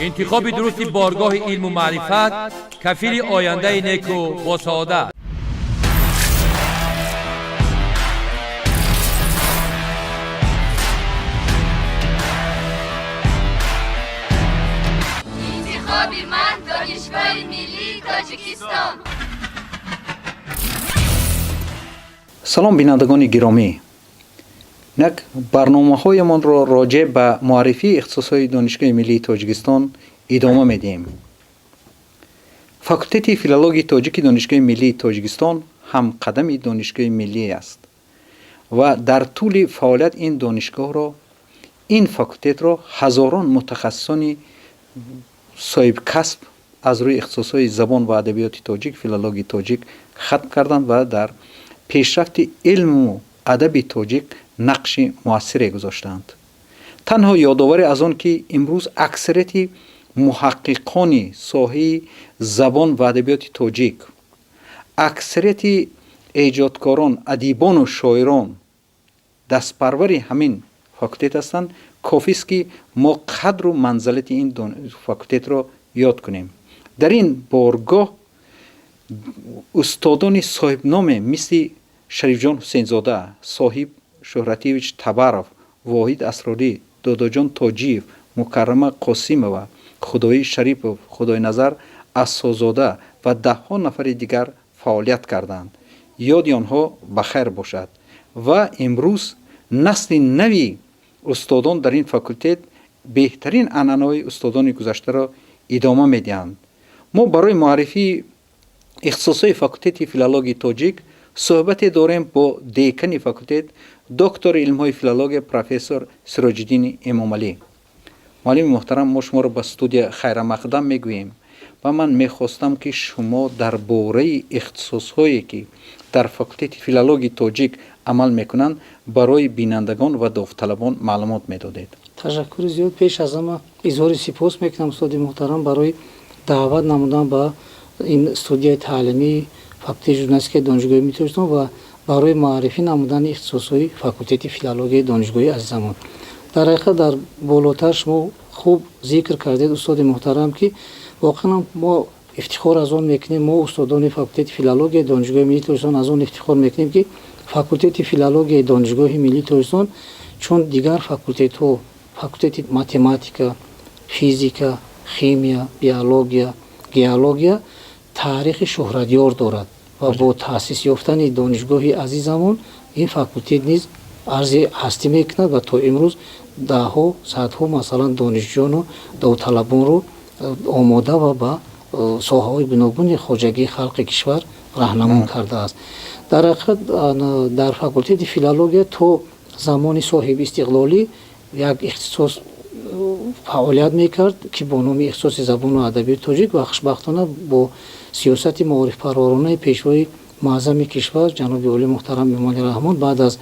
انتخاب درست بارگاه علم و معرفت کفیل آینده نیک و با سعادت. انتخاب من دانشگاه ملی تاجیکستان. سلام بینندگان گرامی، یک برنامه‌هایمان را راجع به معرفی اختصاص‌های دانشگاه ملی تاجیکستان ادامه می‌دهیم. فاکولته فیلولوژی تاجیک دانشگاه ملی تاجیکستان هم قدم دانشگاه ملی است و در طول فعالیت این دانشگاه این فاکولته را هزاران متخصصان صاحب کسب از روی اختصاص‌های زبان و ادبیات تاجیک، فیلولوژی تاجیک ختم کردند و در پیشرفت علم و ادب تاجیک نقش موثری گذاشتند. تنها یادآوری از آن که امروز اکثریت محققان ساحه زبان و ادبیات تاجیک، اکثریت ایجادکاران، ادیبان و شاعران دستپروری همین فاکولته هستند. کافی است که ما قدر و منزلت این فاکولته را یاد کنیم. در این بارگاه استادان صاحب نام مثل شریف جان حسین زاده، صاحب شهرتیویچ تبارов، واحد اسراری، دادا جان تاجیف، مکرمه قاسمова، خدای شریفov، خدای نظر اساسزاده و ده ها نفر دیگر فعالیت کردند. یاد آنها بخیر باشد. و امروز نسل نوی استادان در این فاکولته بهترین عنعنه‌های استادان گذشته را ادامه می‌دهند. ما برای معرفی اختصاص‌های فاکولته فیلولوژی تاجیک صحبت داریم با دیکن فاکولته، دکتر علم‌های فیلولوژی پروفسور سراج الدین امامعلی. معلم محترم، ما شما را به استودیو خیر مقدم میگوییم و من میخواستم که شما درباره اختصاص‌هایی که در فاکولته فیلولوژی تاجیک عمل میکنند برای بینندگان و داوطلبان معلومات میدادید. تشکر زیاد. پیش از همه اظهار سپاس میکنم استاد محترم برای دعوت نمودن به این استودیو تعلیمی فاکولته ژورنالیستیک دانشگاه ملی تاجیکستان و برای معرفی نمودن اختصاص‌های فاکولته فیلولوژی دانشگاه عزیزمان. در حقیقت در بالاتر شما خوب ذکر کردید استاد محترم که واقعا ما افتخار از آن میکنیم، ما استادان فاکولته فیلولوژی دانشگاه ملی تاجیکستان از آن افتخار میکنیم که فاکولته فیلولوژی دانشگاه ملی تاجیکستان چون دیگر فاکولته ها، فاکولته ماتماتیکا، فیزیکا، شیمیا، بیولوژیا، ژئولوژیا تاریخ شهرتیار دارد و با تأسیس یافتن دانشگاه عزیزمون این فاکولته نیز عرض هستی میکند و تا امروز ده ها صدها مثلا دانشجویان و داوطلبان رو آماده و به ساحه‌های گوناگون خواجگی خلق کشور راهنمایی کرده است. در حقیقت در فاکولته فیلولوژی تا زمان صاحب استقلالی یک اختصاص فعالیت میکرد که با نام اختصاص زبان و ادبیات تاجیک و خوشبختانه با سیاست معارف پرورانه پیشوای معظم کشور جناب عالی محترم امامعلی رحمان بعد از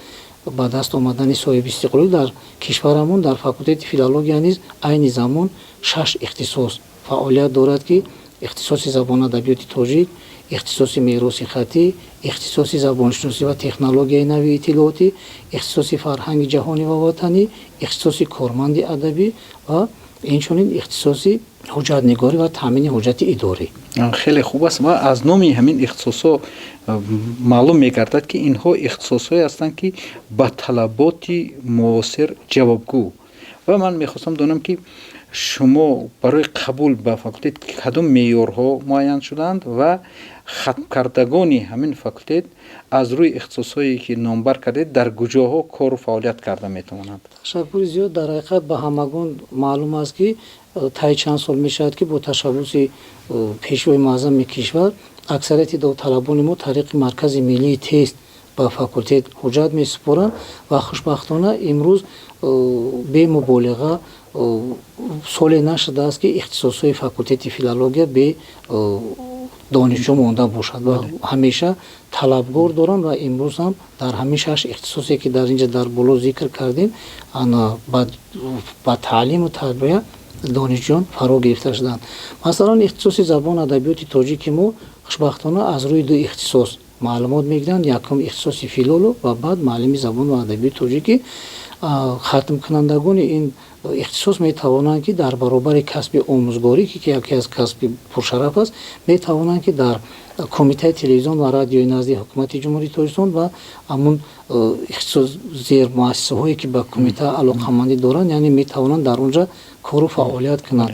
با دست آمدن صاحب استقلالی در کشورمون در فاکولته فیلولوژی نیز عین زمان 6 اختصاص فعالیت دارد که اختصاص زبان ادبیات تاجیک، اختصاص میراث خطی، اختصاص زبانشناسی و تکنولوژی نوی اطلاعاتی، اختصاص فرهنگ جهانی و وطنی، اختصاص کارمند ادبی و اینچنین اختصاص حجت نگاری و تامین حجت اداری. خیلی خوب است. و از نام همین اختصاص معلوم می‌گردد که اینها اختصاص‌هایی هستند که به طلبات معاصر جوابگو. و من می‌خواستم بدانم که شما برای قبول به فاکولته کدام معیارها معین شدند و ختم کردگان همین فاکولته از روی اختصاصایی که نامبر کردید در کجاها کار و فعالیت کرده میتوانند؟ تشکر زیاد. در حقیقت به همگان معلوم است که تا چند سال میشد که با تشبث پیشوای معظم کشور اکثریت داوطلبان ما طریق مرکز ملی تست به فاکولته حجت میسپارند و خوشبختانه امروز به مبالغه سال نشده است که اختصاصهای فاکولته فیلولوژی به دانشجو مانده باشد و همیشه طلبگار دارند و امروز هم در همین 6 اختصاصی که در اینجا در بالا ذکر کردیم با تعلیم و تربیت دانشجویان فرا گرفته شدند. مثلا اختصاص زبان ادبیات تاجیک ما خوشبختانه از روی 2 اختصاص маълумот мегиранд, якум ихтисоси филолу ва баъд муаллими забон ва адабиёти тоҷикӣ. хатмкунандагони ин ихтисос метавонанд ки дар баробари касби омӯзгорӣ ки яке аз касби пуршараф аст, метавонанд ки дар кумитаи телевизион ва радиои назди ҳукумати ҷумҳурии Тоҷикистон ва ҳамун ихтисос зермуассисаҳое ки ба кумита алоқамандӣ доранд, яъне метавонанд дар онҷа кору фаъолият кунанд.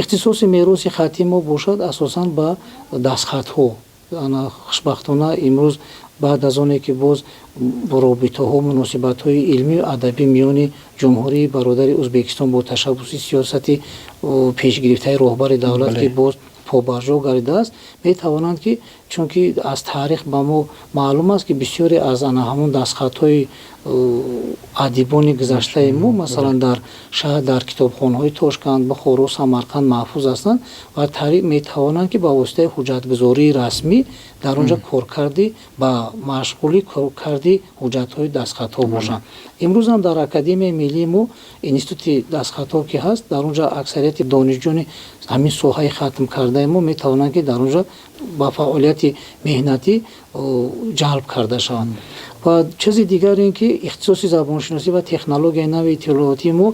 ихтисоси мероси хаттии мо бошад асосан ба дастхатҳо. хушбахтона имрӯз баъд аз оне ки боз робитаҳо муносибатҳои илмию адабӣ миёни ҷумҳурии бародари Ӯзбекистон бо ташаббуси сиёсати пешгирифтаи роҳбари давлат ки боз побарҷо гардидааст, метавонанд ки чунки аз таърих ба мо маълум аст ки бисёре аз ҳамун дастхатҳои адибони гузаштаи мо масалан дар шаҳр дар китобхонаҳои Тошканд, Бухоро, Самарқанд маҳфуз ҳастанд ва метавонанд ки ба воситаи ҳуҷҷатгузории расмӣ дар онҷа коркарди ба машғули коркарди ҳуҷҷатҳои дастхатҳо бошанд. имрӯз ҳам дар Академияи миллии мо институти дастхатҳо ки ҳаст, дар онҷа аксарияти донишҷӯёни ҳамин соҳаи хатм кардаи мо метавонанд ки дар онҷа ба фаъолияти меҳнатӣ ҷалб карда шаванд. ва чизи дигар ин ки ихтисоси забоншиносӣ ва технологияи нави иттилоотии мо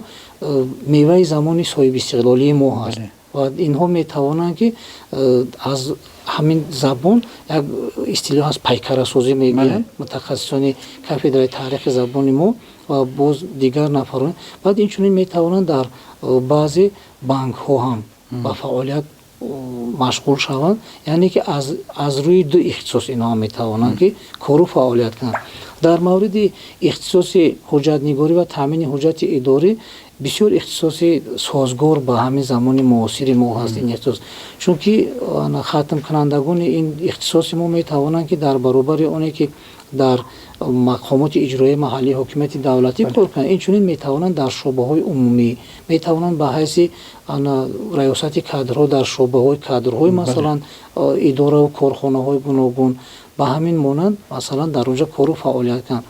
меваи замони соҳибистиқлолии мо ҳаст ва инҳо метавонанд ки аз ҳамин забон як истилоҳ аз пайкарасозӣ мегӯянд мутахассисони кафедраи таърихи забони мо ва боз дигар нафарон. баъд инчунин метавонанд дар баъзе банкҳо ҳам ба фаъолият машғул шаванд, яъне ки аз рӯи ду ихтисос инҳо метавонанд ки кору фаъолият кунанд. дар мавриди ихтисоси ҳуҷҷатнигорӣ ва таъмини ҳуҷҷати идорӣ бисёр ихтисоси созгор ба ҳамин замони муосири мо ҳаст ин ихтисос, чунки хатмкунандагони ин ихтисоси мо метавонанд ки дар баробари оне ки дар мақомоти иҷроии маҳаллии ҳокимияти давлатӣ кор кунанд, инчунин метавонанд дар шуъбаҳои умумӣ, метавонанд ба ҳайси раёсати кадрҳо дар шуъбаҳои кадрҳои масалан идораву корхонаҳои гуногун ба ҳамин монанд масалан дар онҷа кору фаъолият кунанд.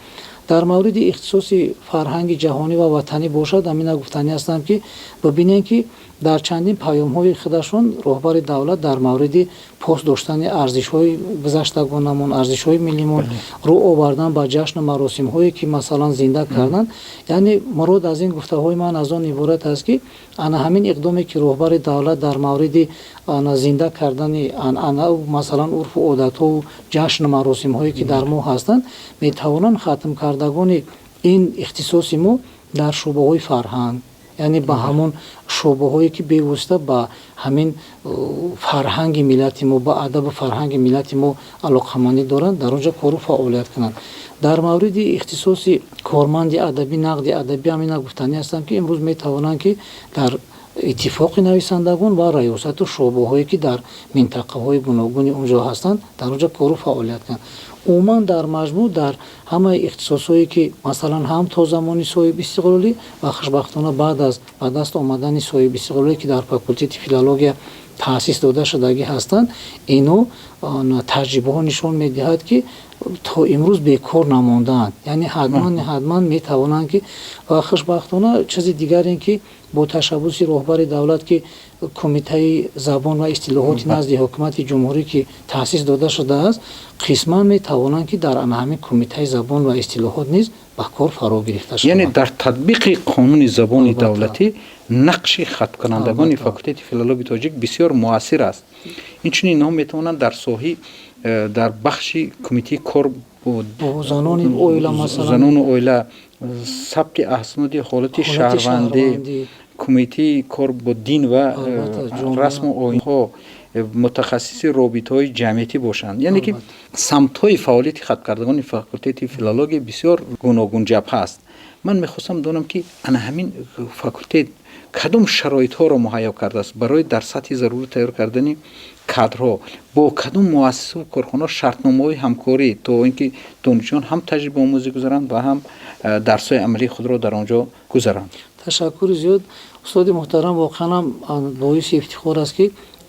дар мавриди ихтисоси фарҳанги ҷаҳонӣ ва ватанӣ бошад, ҳамина гуфтанӣ ҳастам ки бибинем ки дар чандин паёмҳои худашон роҳбари давлат дар мавриди пост доштани арзишҳои гузаштагонамон, арзишҳои миллимон рӯ овардан ба ҷашну маросимҳое ки масалан зинда карданд. яъне мурод аз ин гуфтаҳои ман аз он иборат аст ки ана ҳамин иқдоме ки роҳбари давлат дар мавриди зинда кардани анъанау масалан урфу одатҳову ҷашну маросимҳое ки дар мо ҳастанд, метавонанд хатм кардагони ин ихтисоси мо дар шуъбаҳои фарҳанг, яъне ба ҳамон шуъбаҳое ки бевосита ба ҳамин фарҳанги миллати мо, ба адабу фарҳанги миллати мо алоқамандӣ доранд, дар онҷа кору фаъолият кунанд. дар мавриди ихтисоси корманди адабӣ, нақди адабӣ ҳамина гуфтанӣ ҳастам ки имрӯз метавонанд ки дар иттифоқи нависандагон ва раёсату шуъбаҳое ки дар минтақаҳои гуногуни онҷо ҳастанд, дар онҷа кору фаъолият кунанд. умуман дар маҷмӯъ дар ҳамаи ихтисосҳое ки масалан ҳам то замони соҳибистиқлолӣ ва хушбахтона баъд аз ба даст омадани соҳибистиқлолие ки дар факултети филология таъсис дода шудагӣ ҳастанд, инҳо таҷрибаҳо нишон медиҳад ки то имрӯз бекор намондаанд, яъне ҳатман метавонанд ки ва хушбахтона чизи дигар ин ки бо ташаббуси роҳбари давлат ки кумитаи забон ва истилоҳоти назди ҳукумати ҷумҳурӣ ки таъсис дода шудааст, қисман метавонанд ки дар ҳамин кумитаи забон ва истилоҳот низ ба кор фаро гирифта шаванд. яъне дар татбиқи қонуни забони давлатӣ нақши хатмкунандагони факултети филологияи тоҷик бисёр муассир аст. инчунин инҳо метавонанд дар соҳи дар бахши кумитаи кор бо занону оила, сабти аҳсоноти ҳолати шаҳрвандӣ, кумитаи кор бо дин ва расму оинҳо, мутахассиси робитаҳои ҷамъиятӣ бошанд. яъне ки самтҳои фаъолияти хаткардагони факултети филология бисёр гуногун ҷабҳа аст. ман мехостам донам ки ана ҳамин факултет кадом шароитҳоро муҳайё кардааст барои дар сатҳи зарури тайёр кардани кадрҳо, бо кадом муассисаву корхона шартномаҳои ҳамкорӣ, то ин ки донишҷӯён ҳам таҷрибаомӯзӣ гузаранд ва ҳам дарсҳои амалии худро дар он ҷо гузаранд. ташаккури зиёд устоди муҳтарам, воқеан ҳам боиси ифтихор аст ки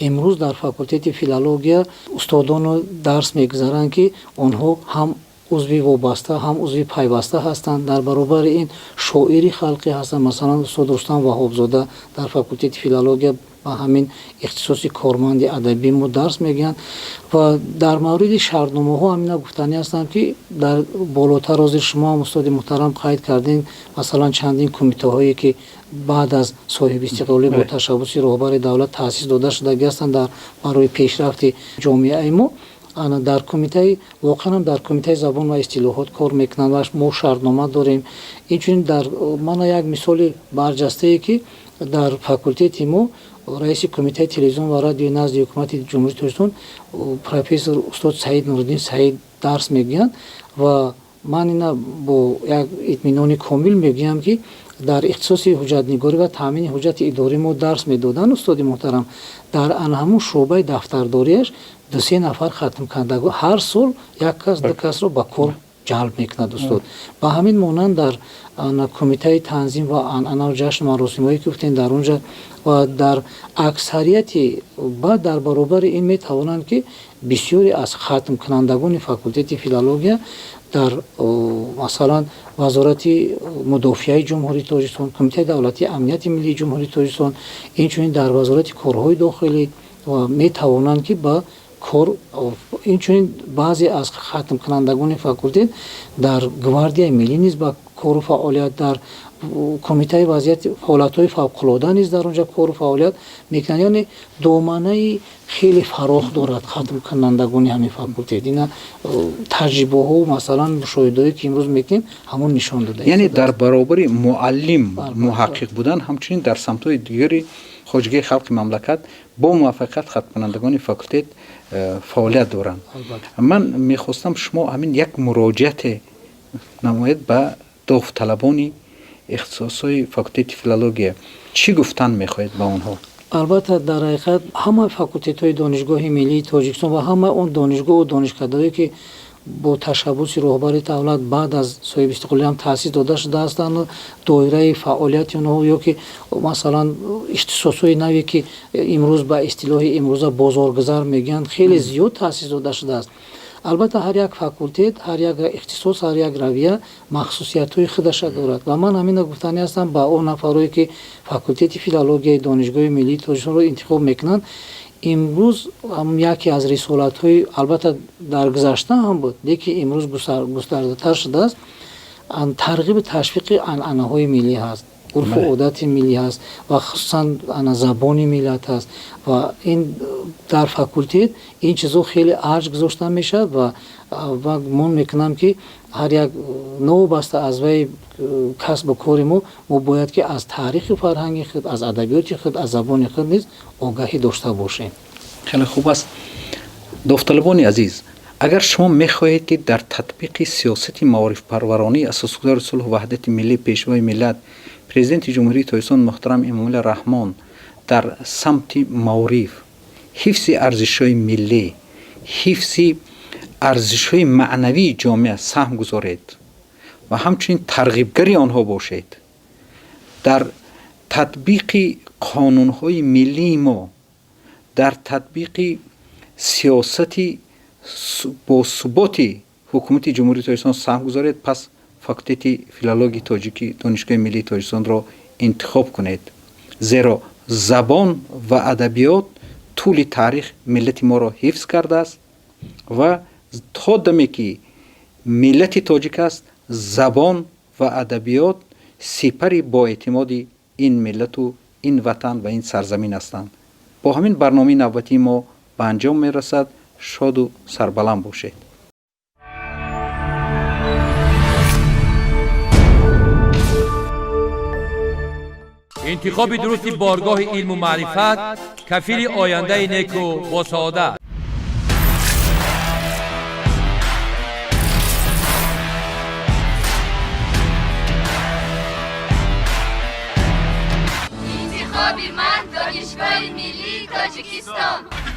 имрӯз дар факултети филология устодону дарс мегузаранд ки онҳо ҳам узви вобаста, ҳам узви пайваста ҳастанд. дар баробари ин шоири халқӣ ҳастанд, масалан устод Рустам Ваҳобзода дар факултети филология ва ҳамин ихтисоси корманди адабӣ мо дарс мегӯянд. ва дар мавриди шартномаҳо ҳамина гуфтанӣ ҳастам, ки дар болотар ҳозир шумо ҳам устоди муҳтарам қайд кардин, масалан чандин кумитаҳое ки баъд аз соҳибистиқлолӣ бо ташаббуси роҳбари давлат таъсис дода шудагӣ ҳастанд барои пешрафти ҷомеаи мо. дар кумитаи воқеан дар кумитаи забон ва истилоҳот кор мекунанд ва мо шартнома дорем. Инчунин дар мана як мисоли барҷастае ки дар факултети мо раиси кумитаи телевизион ва радиои назди ҳукумати ҷумҳурии Тоҷикистон профессор устод Саид Нуруддин Саид дарс мегӯянд ва ман ина бо як итминони комил мегӯям, ки дар ихтисоси ҳуҷҷатнигорӣ ва таъмини ҳуҷҷати идорӣ мо дарс медоданд. устоди муҳтарам, дар ҳамун шуъбаи дафтардориаш 2-3 нафар хатмкардаго ҳар сол як кас ду касро ба кор ҷалб мекунад устод. Ба ҳамин монанд дар кумитаи танзим ва анъанаву ҷашн маросимҳое ки гуфтем дар он ҷа ва дар аксарияти баъд дар баробари ин метавонанд, ки бисёре аз хатмкунандагони факултети филология дар масалан вазорати мудофиаи ҷумҳурии Тоҷикистон, кумитаи давлатии амнияти миллии ҷумҳурии Тоҷикистон, инчунин дар вазорати корҳои дохилӣ метавонанд, ки ба кор, инчунин баъзе аз хатмкунандагони факултет дар гвардияи миллӣ низ ба кору фаъолият, дар кумитаи вазъияти ҳолатҳои фавқулода низ дар он ҷа кору фаъолият мекунанд. яъне доманаи хеле фарох дорад хатмкунандагони ҳамин факултет. ина таҷрибаҳо масалан мушоҳидаҳое ки имрӯз мекунем ҳамон нишон дода. яъне дар баробари муаллим муҳаққиқ будан, ҳамчунин дар самтҳои дигари хоҷагии халқи мамлакат бо муваффақият хатмкунандагони факултет фаъолият доранд. ман мехостам шумо ҳамин як муроҷиате намоед ба довталабони ихтисосҳои факултети филология. чӣ гуфтан мехоҳед ба онҳо? албатта дар ҳақиқат ҳама факултетҳои донишгоҳи миллии Тоҷикистон ва ҳама он донишгоҳу донишкадаҳое ки бо ташаббуси роҳбари давлат баъд аз соҳибистиқлолӣ ҳам таъсис дода шудаастанд, доираи фаъолияти онҳо ё ки масалан ихтисосҳои наве ки имрӯз ба истилоҳи имрӯза бозоргузар мегӯянд, хеле зиёд таъсис дода шудааст. албатта ҳар як факултет, ҳар як ихтисос, ҳар як равия махсусиятҳои худаша дорад ва ман ҳамина гуфтанӣ ҳастам ба он нафарое ки факултети филологияи донишгоҳи миллии Тоҷикистонро интихоб мекунанд. имрӯз яке аз рисолатҳои, албатта дар гузашта ҳам буд, лекин имрӯз густардатар шудааст, тарғиби ташвиқи анъанаҳои миллӣ ҳаст, урфу одати миллӣ ҳаст ва хусусан забони миллат ҳаст ва ин дар факултет ин чизо хеле арҷ гузошта мешавад ва гумон мекунам, ки ҳар як новобаста аз вай касбу кори мо бояд, ки аз таърихи фарҳанги худ, аз адабиёти худ, аз забони худ низ огаҳӣ дошта бошем. хеле хуб аст. довталабони азиз, агар шумо мехоҳед, ки дар татбиқи сиёсати маорифпарваронии асосгузори сулҳу ваҳдати миллӣ пешвои миллат президенти ҷумҳурии Тоҷикистон муҳтарам Эмомалӣ Раҳмон дар самти маориф, ҳифзи арзишҳои миллӣ, ҳифзи арзишҳои маънавии ҷомеа саҳм гузоред ва ҳамчунин тарғибгари онҳо бошед, дар татбиқи қонунҳои миллии мо, дар татбиқи сиёсати босуботи ҳукумати ҷумҳурии Тоҷикистон саҳм гузоред, пас факултети филологияи тоҷикӣ донишгоҳи миллии Тоҷикистонро интихоб кунед. зеро забон ва адабиёт тӯли таърих миллати моро ҳифз кардааст ва то даме ки миллати тоҷик аст, забон ва адабиёт сипари боэътимоди ин миллату ин ватан ва ин сарзамин ҳастанд. бо ҳамин барномаи навбатии мо ба анҷом мерасад. шоду сарбаланд бошед. انتخاب درست بارگاه علم و معرفت کفیل آینده نیک و با سعادت. انتخاب من دانشگاه ملی تاجیکستان.